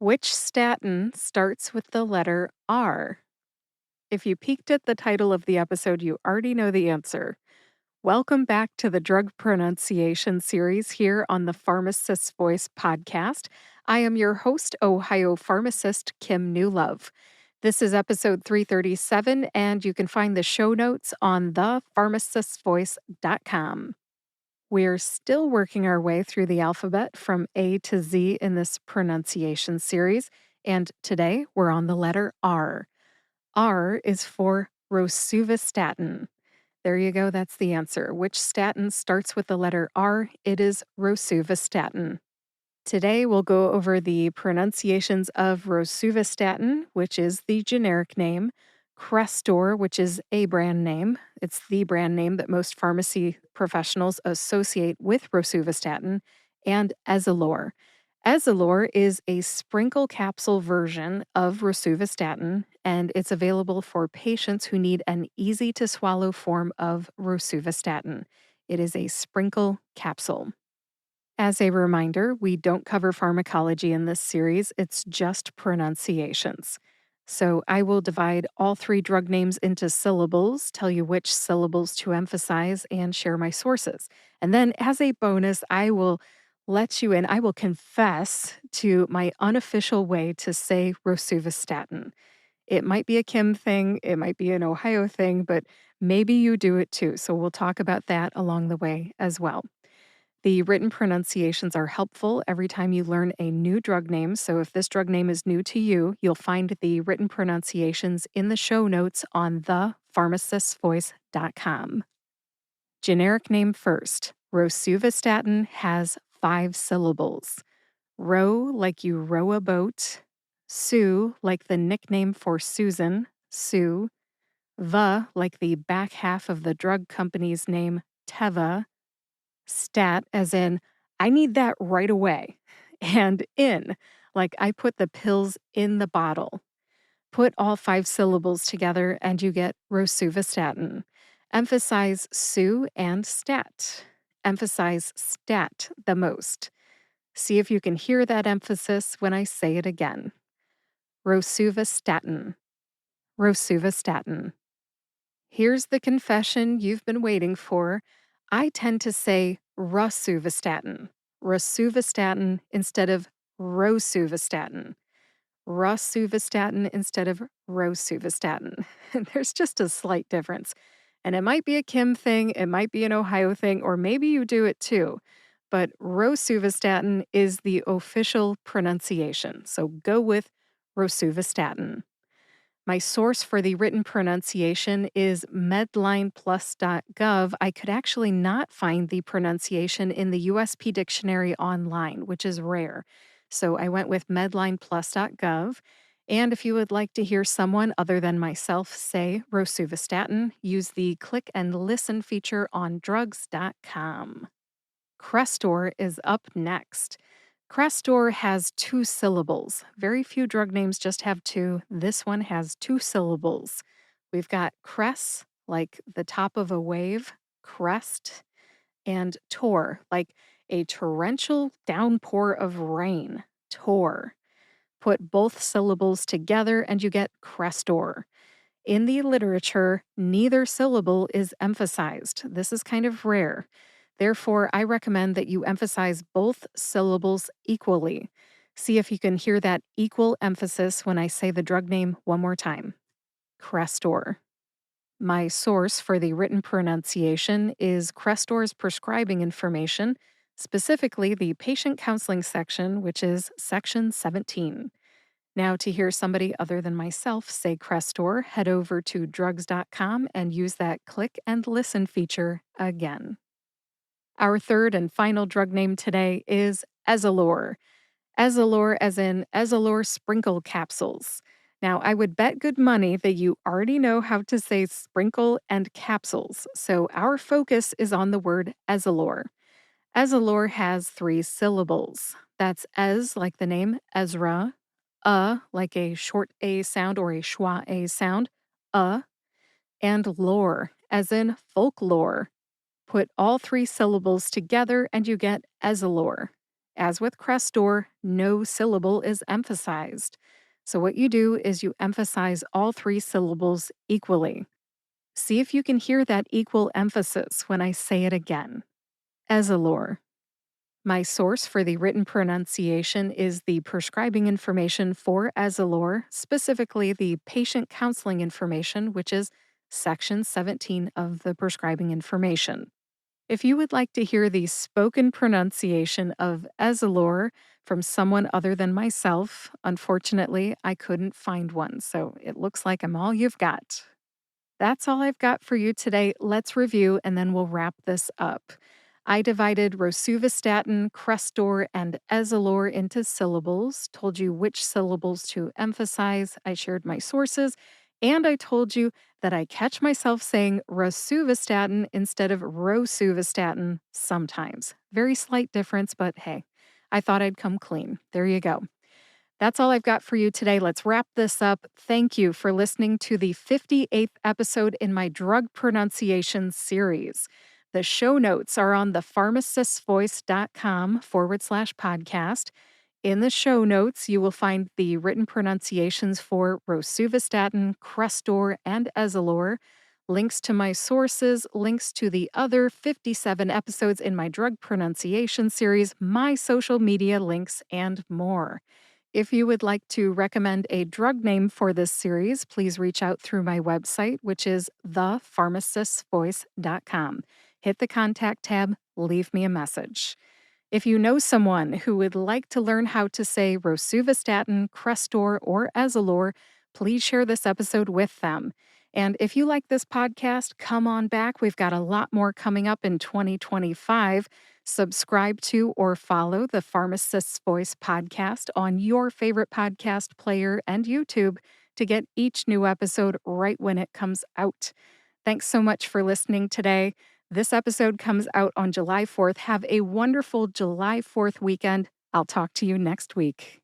Which statin starts with the letter R? If you peeked at the title of the episode, you already know the answer. Welcome back to the drug pronunciation series here on the Pharmacist's Voice podcast. I am your host, Ohio pharmacist Kim Newlove. This is episode 337, and you can find the show notes on thepharmacistsvoice.com. We're still working our way through the alphabet from A to Z in this pronunciation series, and today we're on the letter R. R is for rosuvastatin. There you go, that's the answer. Which statin starts with the letter R? It is rosuvastatin. Today we'll go over the pronunciations of rosuvastatin, which is the generic name, Crestor, which is a brand name. It's the brand name that most pharmacy professionals associate with rosuvastatin, and Ezallor. Ezallor is a sprinkle capsule version of rosuvastatin, and it's available for patients who need an easy-to-swallow form of rosuvastatin. It is a sprinkle capsule. As a reminder, we don't cover pharmacology in this series, it's just pronunciations. So I will divide all three drug names into syllables, tell you which syllables to emphasize, and share my sources. And then, as a bonus, I will let you in, I will confess to my unofficial way to say rosuvastatin. It might be a Kim thing, it might be an Ohio thing, but maybe you do it too. So we'll talk about that along the way as well. The written pronunciations are helpful every time you learn a new drug name. So if this drug name is new to you, you'll find the written pronunciations in the show notes on thepharmacistvoice.com. Generic name first. Rosuvastatin has 5 syllables. Ro, like you row a boat. Sue, like the nickname for Susan, Sue. Va, like the back half of the drug company's name, Teva. Stat, as in, I need that right away. And in, like I put the pills in the bottle. Put all 5 syllables together and you get rosuvastatin. Emphasize su and stat. Emphasize stat the most. See if you can hear that emphasis when I say it again. Rosuvastatin. Rosuvastatin. Here's the confession you've been waiting for. I tend to say rosuvastatin instead of rosuvastatin, rosuvastatin instead of rosuvastatin. There's just a slight difference. And it might be a Kim thing, it might be an Ohio thing, or maybe you do it too. But rosuvastatin is the official pronunciation. So go with rosuvastatin. My source for the written pronunciation is medlineplus.gov. I could actually not find the pronunciation in the USP dictionary online, which is rare. So I went with medlineplus.gov. And if you would like to hear someone other than myself say rosuvastatin, use the click and listen feature on drugs.com. Crestor is up next. Crestor has 2 syllables. Very few drug names just have 2. This one has 2 syllables. We've got crest, like the top of a wave, crest, and tor, like a torrential downpour of rain, tor. Put both syllables together and you get Crestor. In the literature, neither syllable is emphasized. This is kind of rare. Therefore, I recommend that you emphasize both syllables equally. See if you can hear that equal emphasis when I say the drug name one more time. Crestor. My source for the written pronunciation is Crestor's prescribing information, specifically the patient counseling section, which is section 17. Now, to hear somebody other than myself say Crestor, head over to drugs.com and use that click and listen feature again. Our third and final drug name today is Ezallor. Ezallor as in Ezallor sprinkle capsules. Now, I would bet good money that you already know how to say sprinkle and capsules, so our focus is on the word Ezallor. Ezallor has 3 syllables. That's Ez, like the name Ezra, like a short A sound or a schwa A sound, and lore, as in folklore. Put all 3 syllables together and you get Ezallor. As with Crestor, no syllable is emphasized. So, what you do is you emphasize all three syllables equally. See if you can hear that equal emphasis when I say it again. Ezallor. My source for the written pronunciation is the prescribing information for Ezallor, specifically the patient counseling information, which is Section 17 of the prescribing information. If you would like to hear the spoken pronunciation of Ezallor from someone other than myself, unfortunately, I couldn't find one, so it looks like I'm all you've got. That's all I've got for you today. Let's review and then we'll wrap this up. I divided Rosuvastatin, Crestor, and Ezallor into syllables, told you which syllables to emphasize, I shared my sources, and I told you that I catch myself saying Rosuvastatin instead of Rosuvastatin sometimes. Very slight difference, but hey, I thought I'd come clean. There you go. That's all I've got for you today. Let's wrap this up. Thank you for listening to the 58th episode in my drug pronunciation series. The show notes are on the pharmacistvoice.com/podcast. In the show notes, you will find the written pronunciations for Rosuvastatin, Crestor, and Ezallor, links to my sources, links to the other 57 episodes in my drug pronunciation series, my social media links, and more. If you would like to recommend a drug name for this series, please reach out through my website, which is thepharmacistvoice.com. Hit the contact tab, leave me a message. If you know someone who would like to learn how to say Rosuvastatin, Crestor, or Ezallor, please share this episode with them. And if you like this podcast, come on back. We've got a lot more coming up in 2025. Subscribe to or follow the Pharmacist's Voice podcast on your favorite podcast player and YouTube to get each new episode right when it comes out. Thanks so much for listening today. This episode comes out on July 4th. Have a wonderful July 4th weekend. I'll talk to you next week.